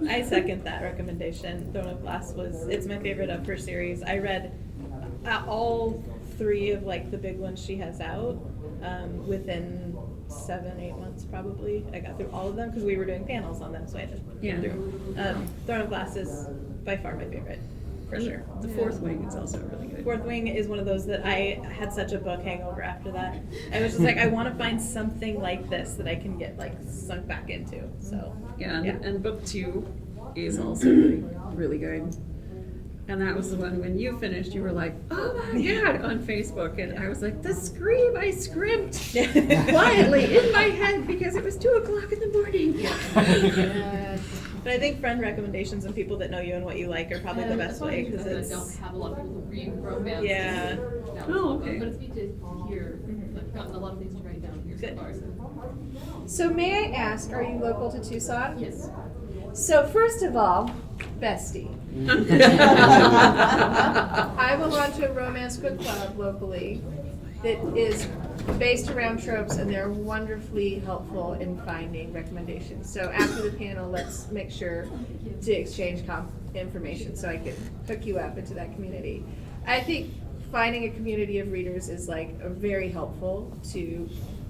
I second that recommendation. Throne of Glass it's my favorite of her series. I read all 3 of the big ones she has out within 7-8 months probably. I got through all of them because we were doing panels on them, so I just went through. Throne of Glass is by far my favorite, for sure. The Fourth Wing is also really good. Fourth Wing is one of those that I had such a book hangover after that. I was just I want to find something like this that I can get sunk back into. So and book 2 is also really, really good. And that was the one when you finished, you were like, oh my God, on Facebook. And I was like, the scream I scrimped quietly in my head because it was 2:00 in the morning. But I think friend recommendations and people that know you and what you like are probably the best way because I don't have a lot of people who read romance. Yeah. Okay. But it's neat to hear. I've gotten a lot of things to write down here so far. So may I ask, are you local to Tucson? Yes. So first of all, bestie. I belong to a romance book club locally that is based around tropes, and they're wonderfully helpful in finding recommendations. So after the panel, let's make sure to exchange information so I can hook you up into that community. I think finding a community of readers is very helpful to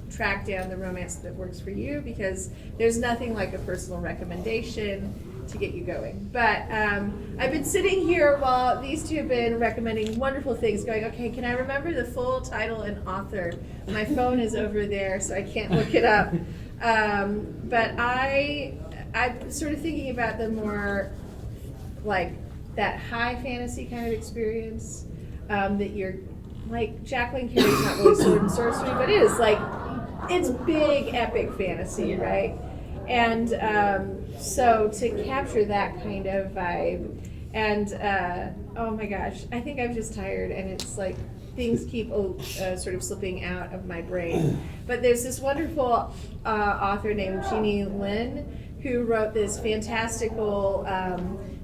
track down the romance that works for you, because there's nothing like a personal recommendation to get you going. But I've been sitting here while these two have been recommending wonderful things, going, okay, can I remember the full title and author? My phone is over there, so I can't look it up. But I'm sort of thinking about the more that high fantasy kind of experience that you're Jacqueline Carey's not really sword and sorcery, but it is it's big epic fantasy, right? And so to capture that kind of vibe, and oh my gosh, I think I'm just tired, and it's things keep sort of slipping out of my brain. But there's this wonderful author named Jeannie Lynn who wrote this fantastical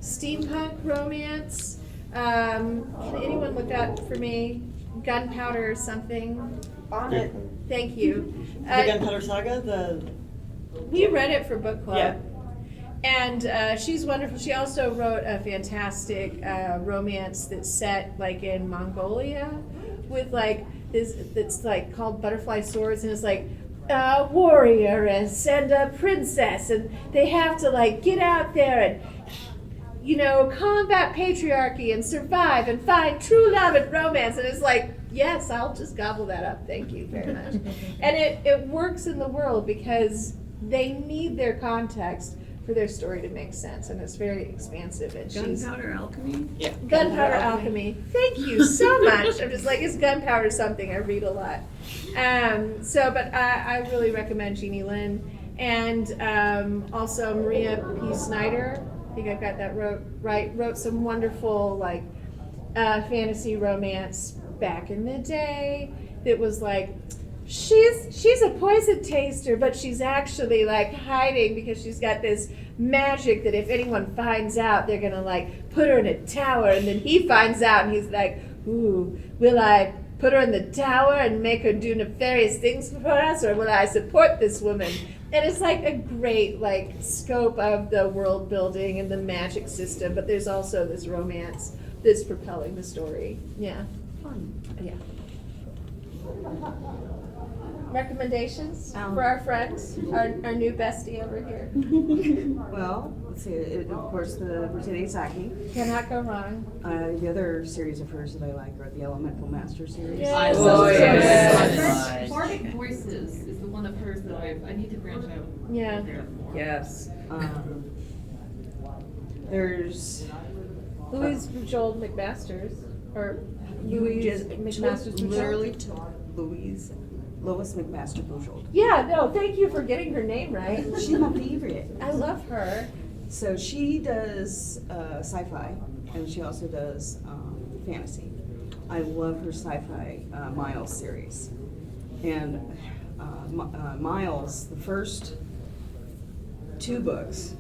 steampunk romance. Can anyone look up for me? Gunpowder or something? On it. Thank you. The Gunpowder Saga, We read it for book club. Yeah. And she's wonderful. She also wrote a fantastic romance that's set like in Mongolia with like this, that's like called Butterfly Swords, and it's like a warrior and a princess, and they have to like get out there and, you know, combat patriarchy and survive and find true love and romance. And it's like, yes, I'll just gobble that up. Thank you very much. And it works in the world because they need their context for their story to make sense, and it's very expansive. And Gunpowder Alchemy? Yeah. Gunpowder Alchemy. Thank you so much. I'm just like, is gunpowder something? I read a lot. But I really recommend Jeannie Lynn. And also Maria P. Snyder, I think I've got that wrote some wonderful like fantasy romance back in the day that was like, she's a poison taster, but she's actually like hiding because she's got this magic that if anyone finds out, they're gonna like put her in a tower, and then he finds out and he's like, ooh, will I put her in the tower and make her do nefarious things for us, or will I support this woman? And it's like a great like scope of the world building and the magic system, but there's also this romance that's propelling the story. Yeah. Fun. Yeah. Recommendations for our friends, our new bestie over here. Well, let's see. Of course, the Brittany Saki. Cannot go wrong. The other series of hers that I like are the Elemental Master series. Yes. Yes. Bardic Voices is the one of hers that I need to branch out. Yeah. Yes. There's Louise Joel McMasters, or Louise McMasters. literally Lois McMaster Bujold. Yeah, no, thank you for getting her name right. She's my favorite. I love her. So she does sci-fi, and she also does fantasy. I love her sci-fi Miles series. And Miles, the first 2 books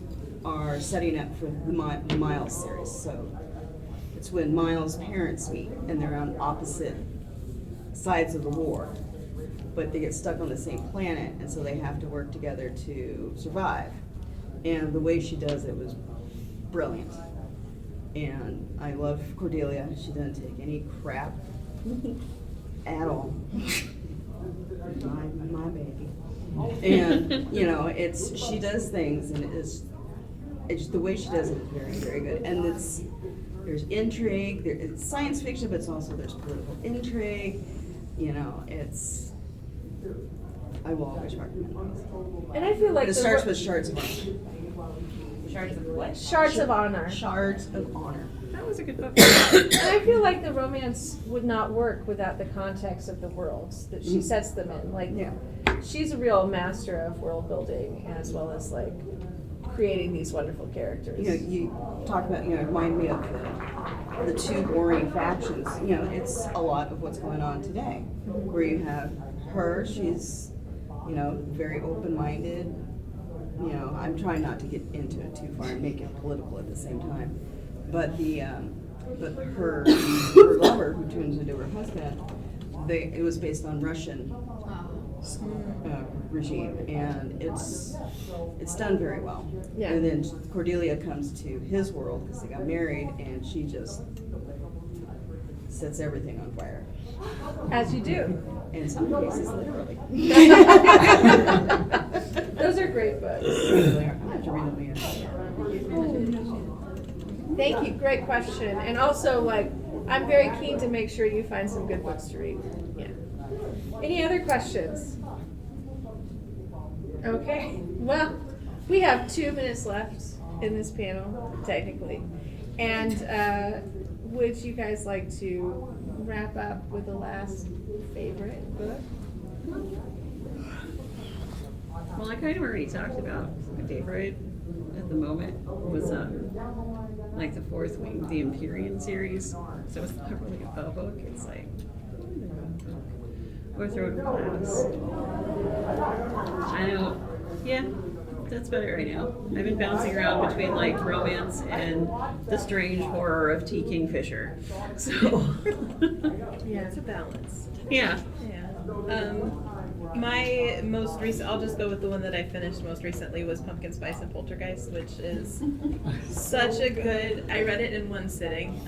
are setting up for the Miles series. So it's when Miles' parents meet, and they're on opposite sides of the war, but they get stuck on the same planet, and so they have to work together to survive. And the way she does it was brilliant. And I love Cordelia. She doesn't take any crap at all. My baby. And you know, she does things, and it's the way she does it is very, very good. And there's intrigue. It's science fiction, but there's political intrigue. You know, I will always recommend it. And I feel like It starts with Shards of Honor. Shards of what? Shards of Honor. Shards of Honor. That was a good book. And I feel like the romance would not work without the context of the worlds that she sets them in. Like, Yeah. she's a real master of world building as well as like creating these wonderful characters. You know, you talk about, remind me of the 2 warring factions. You know, it's a lot of what's going on today, where you have her, she's, very open-minded. You know, I'm trying not to get into it too far and make it political at the same time. But her lover, who turns into her husband, it was based on Russian regime, and it's done very well. Yeah. And then Cordelia comes to his world because they got married, and she just sets everything on fire. As you do. In some cases, literally. Those are great books. I have to read them again. Thank you. Great question. And also, like, I'm very keen to make sure you find some good books to read. Yeah. Any other questions? Okay. Well, we have 2 minutes left in this panel, technically. And would you guys like to wrap up with the last favorite book? Well, I kind of already talked about my favorite at the moment was like the 4th Wing, the Empyrean series. So it's not really a book. It's like or Throne of Glass. I don't. Yeah, that's about it right now. I've been bouncing around between like romance and the strange horror of T. Kingfisher. So. Yeah, it's a balance. Yeah. Yeah. My most recent, I'll just go with the one that I finished most recently, was Pumpkin Spice and Poltergeist, which is such a good, I read it in one sitting.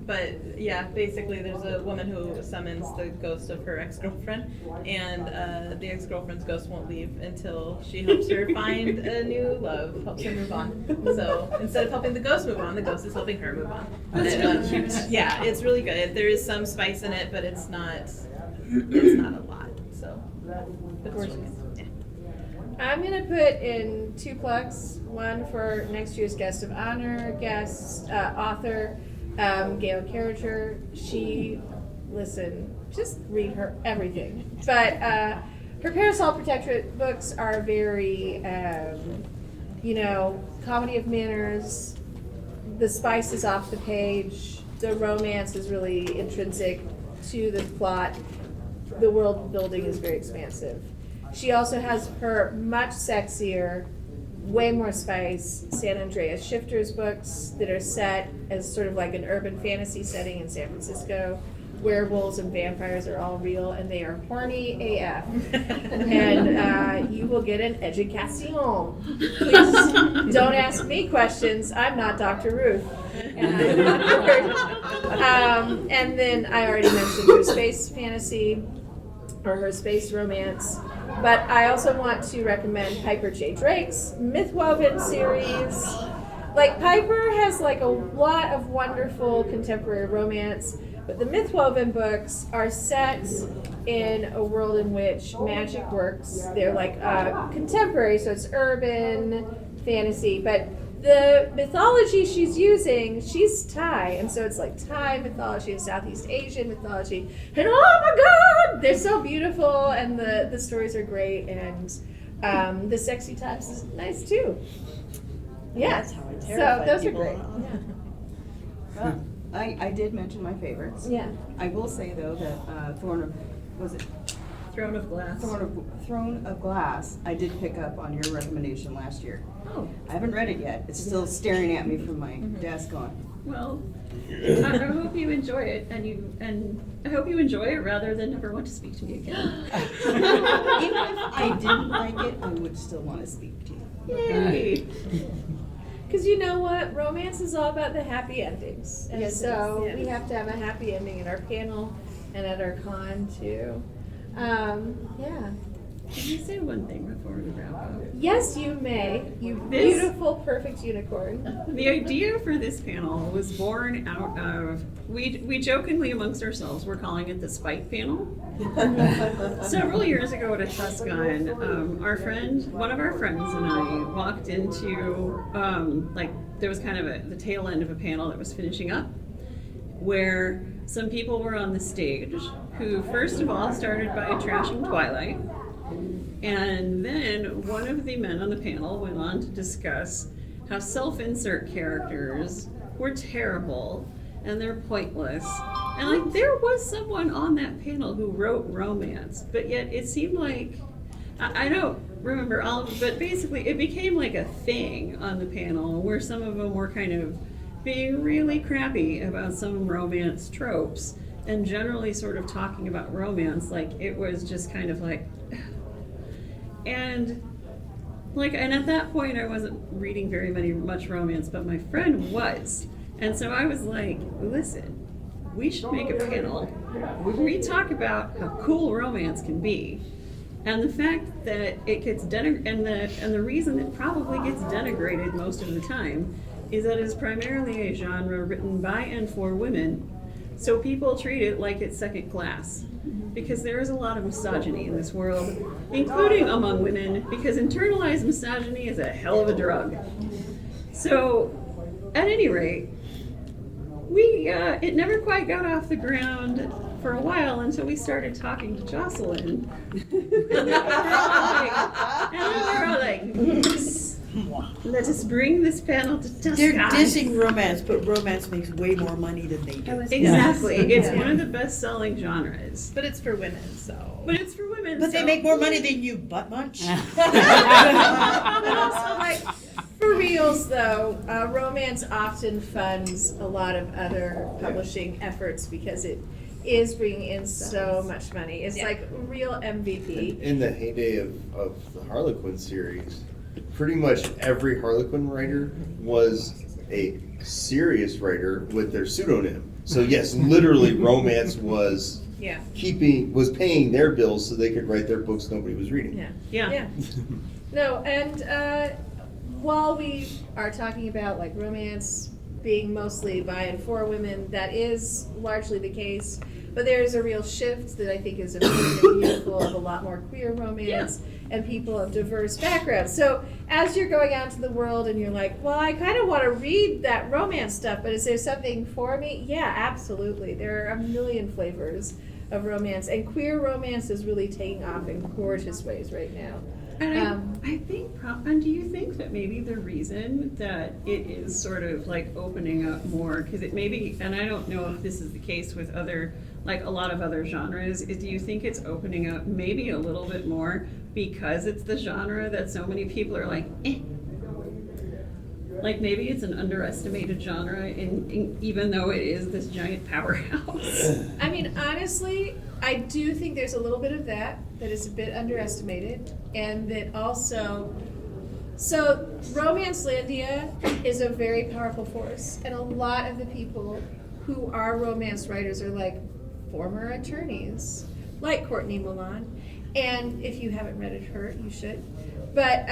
But yeah, basically there's a woman who summons the ghost of her ex-girlfriend, and the ex-girlfriend's ghost won't leave until she helps her find a new love, helps her move on. So instead of helping the ghost move on, the ghost is helping her move on. That's really cute. Yeah, it's really good. There is some spice in it, but it's not a lot. So, but it's really good. Yeah. I'm gonna put in 2 plugs. One for next year's guest of honor, author, Gail Carriger. Just read her everything. But her Parasol Protectorate books are very, comedy of manners. The spice is off the page. The romance is really intrinsic to the plot. The world building is very expansive. She also has her much sexier, way more spice, San Andreas Shifters books that are set as sort of like an urban fantasy setting in San Francisco. Werewolves and vampires are all real, and they are horny AF. And you will get an education. Please don't ask me questions. I'm not Dr. Ruth. And I'm not her. And then I already mentioned her space fantasy, or her space romance. But I also want to recommend Piper J. Drake's Mythwoven series. Like, Piper has like a lot of wonderful contemporary romance, but the Mythwoven books are set in a world in which magic works. They're like contemporary, so it's urban fantasy, but the mythology she's using, she's Thai, and so it's like Thai mythology and Southeast Asian mythology, and oh my god, they're so beautiful, and the stories are great, and the sexy times is nice too. Yeah, That's how I so terrify those are people. great. Well, I did mention my favorites. Yeah. I will say though that Throne of Glass, I did pick up on your recommendation last year. Oh. I haven't read it yet. It's still staring at me from my desk on. Well, I hope you enjoy it, and I hope you enjoy it rather than never want to speak to me again. Even if I didn't like it, I would still want to speak to you. Yay! Because you know what? Romance is all about the happy endings. And Yes, it so is. we have to have a happy ending at our panel and at our con too. Yeah. Can you say one thing before we wrap up? Yes, you may. You This- beautiful, perfect unicorn. The idea for this panel was born out of, we jokingly amongst ourselves, we're calling it the Spite panel. Several years ago at a TusCon, one of our friends and I walked into, there was kind of the tail end of a panel that was finishing up, where some people were on the stage who first of all started by trashing Twilight. And then one of the men on the panel went on to discuss how self-insert characters were terrible and they're pointless. And there was someone on that panel who wrote romance, but yet it seemed like, I don't remember all of it, but basically it became like a thing on the panel where some of them were kind of being really crappy about some romance tropes and generally sort of talking about romance like it was just kind of like, and at that point I wasn't reading very much romance, but my friend was. And so I was like, listen, we should make a panel where we talk about how cool romance can be. And the fact that it gets denigrated, and the reason it probably gets denigrated most of the time is that it is primarily a genre written by and for women. So people treat it like it's second class. Because there is a lot of misogyny in this world, including among women, because internalized misogyny is a hell of a drug. So, at any rate, it never quite got off the ground for a while until we started talking to Jocelyn. And we were all like, let us bring this panel to TusCon. They're dissing romance, but romance makes way more money than they do. Exactly. It's one of the best-selling genres. But it's for women, so. But it's for women. But they so- make more money than you, butt munch. But also, like, for reals though, romance often funds a lot of other publishing efforts because it is bringing in so much money. It's like real MVP. In the heyday of the Harlequin series, pretty much every Harlequin writer was a serious writer with their pseudonym. So yes, literally romance was paying their bills so they could write their books nobody was reading. Yeah. No, and while we are talking about like romance being mostly by and for women, that is largely the case. But there is a real shift that I think is important and beautiful of a lot more queer romance and people of diverse backgrounds. So as you're going out into the world and you're like, well, I kind of want to read that romance stuff, but is there something for me? Yeah, absolutely. There are a million flavors of romance, and queer romance is really taking off in gorgeous ways right now. And I think, and do you think that maybe the reason that it is sort of like opening up more, because it may be, and I don't know if this is the case with other, like a lot of other genres, is do you think it's opening up maybe a little bit more because it's the genre that so many people are like, eh? Like maybe it's an underestimated genre, in even though it is this giant powerhouse. I mean, honestly, I do think there's a little bit of that is a bit underestimated, and that also, so Romancelandia is a very powerful force, and a lot of the people who are romance writers are like former attorneys, like Courtney Milan, and if you haven't read her, you should. But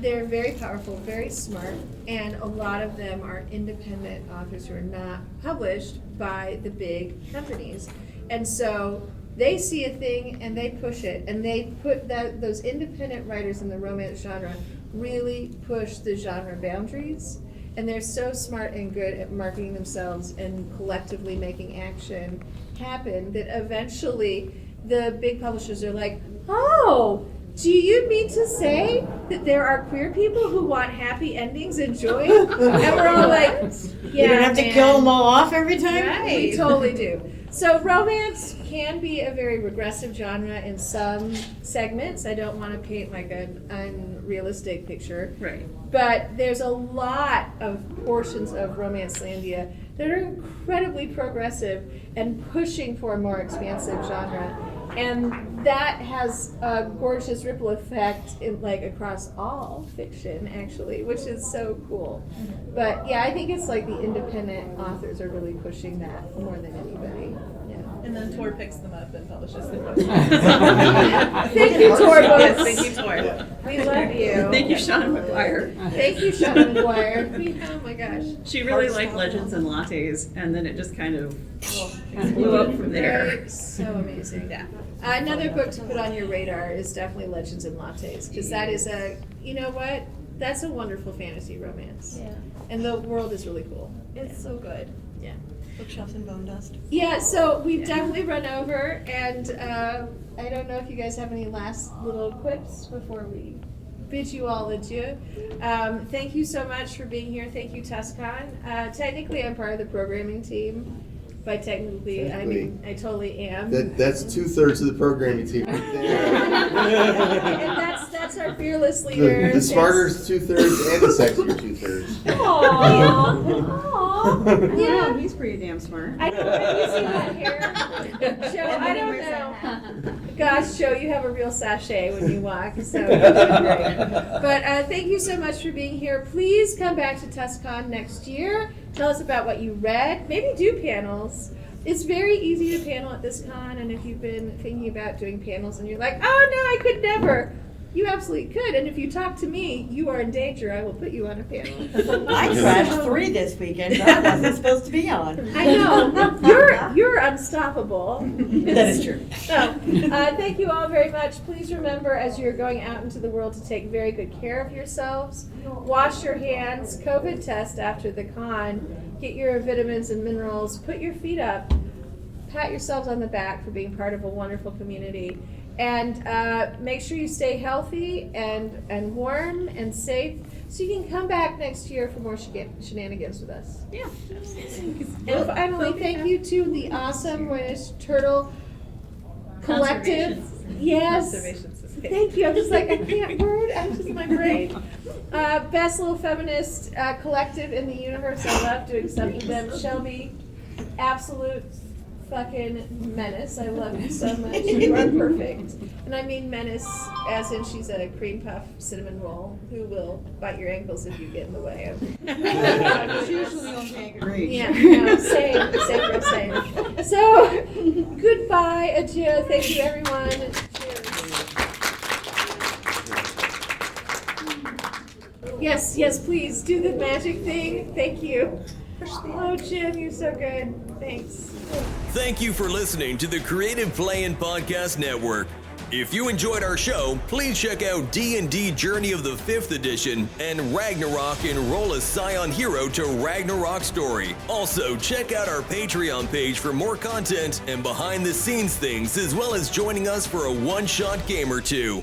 they're very powerful, very smart, and a lot of them are independent authors who are not published by the big companies. And so they see a thing and they push it, and they put those independent writers in the romance genre really push the genre boundaries. And they're so smart and good at marketing themselves and collectively making action happen that eventually the big publishers are like, oh, do you mean to say that there are queer people who want happy endings and joy? And we're all like, yeah, you don't have to kill them all off every time? Right. We totally do. So romance can be a very regressive genre in some segments. I don't want to paint like an unrealistic picture. Right. But there's a lot of portions of Romancelandia that are incredibly progressive and pushing for a more expansive genre. And that has a gorgeous ripple effect across all fiction, actually, which is so cool. But yeah, I think it's like the independent authors are really pushing that more than anybody. Yeah. And then Tor picks them up and publishes them. Thank you, Tor Books. Yes, thank you, Tor. We love you. Thank you, Shauna McGuire. Thank you, Shauna McGuire. Oh my gosh. She really liked Legends and Lattes, and then it just kind of blew up from there. So amazing. Yeah. Another book to put on your radar is definitely Legends and Lattes, because that is you know what? That's a wonderful fantasy romance. Yeah. And the world is really cool. It's so good. Yeah. Bookshelf and bone dust. Yeah, so we've definitely run over, and I don't know if you guys have any last little quips before we bid you all adieu. Thank you so much for being here. Thank you, TusCon. Technically, I'm part of the programming team. By technically, I mean I totally am. That's 2/3 of the programming team right there. And that's our fearless leader. The smarter 2/3 and the sexier 2/3. Aww. Yeah, he's pretty damn smart. I know, have you seen that hair? Joe, I don't know. Gosh, Joe, you have a real sachet when you walk, so you're doing great. But thank you so much for being here. Please come back to TusCon next year. Tell us about what you read. Maybe do panels. It's very easy to panel at this con, and if you've been thinking about doing panels and you're like, oh no, I could never. You absolutely could, and if you talk to me, you are in danger. I will put you on a panel. I crashed 3 this weekend that I wasn't supposed to be on. I know. You're unstoppable. That is true. So, thank you all very much. Please remember, as you're going out into the world, to take very good care of yourselves. Wash your hands. COVID test after the con. Get your vitamins and minerals. Put your feet up. Pat yourselves on the back for being part of a wonderful community. And make sure you stay healthy and warm and safe, so you can come back next year for more shenanigans with us. Yeah. And finally, thank you to the awesome Rhoynish Turtle Collective Yes. observations to say. Thank you. I'm just like, I can't word. I'm just my brain. Best little feminist collective in the universe. I love doing stuff with them. Shelby, absolute fucking menace. I love you so much. You are perfect. And I mean menace as in she's a cream puff cinnamon roll who will bite your ankles if you get in the way of It's usually on Kangaroo. Yeah, no, same. So, goodbye, adieu. Thank you, everyone. Cheers. Yes, please do the magic thing. Thank you. Oh, Jim, you're so good. Thanks. Thank you for listening to the Creative Play-In Podcast Network. If you enjoyed our show, please check out D&D Journey of the 5th Edition and Ragnarok Enroll a Scion Hero to Ragnarok Story. Also, check out our Patreon page for more content and behind-the-scenes things, as well as joining us for a one-shot game or two.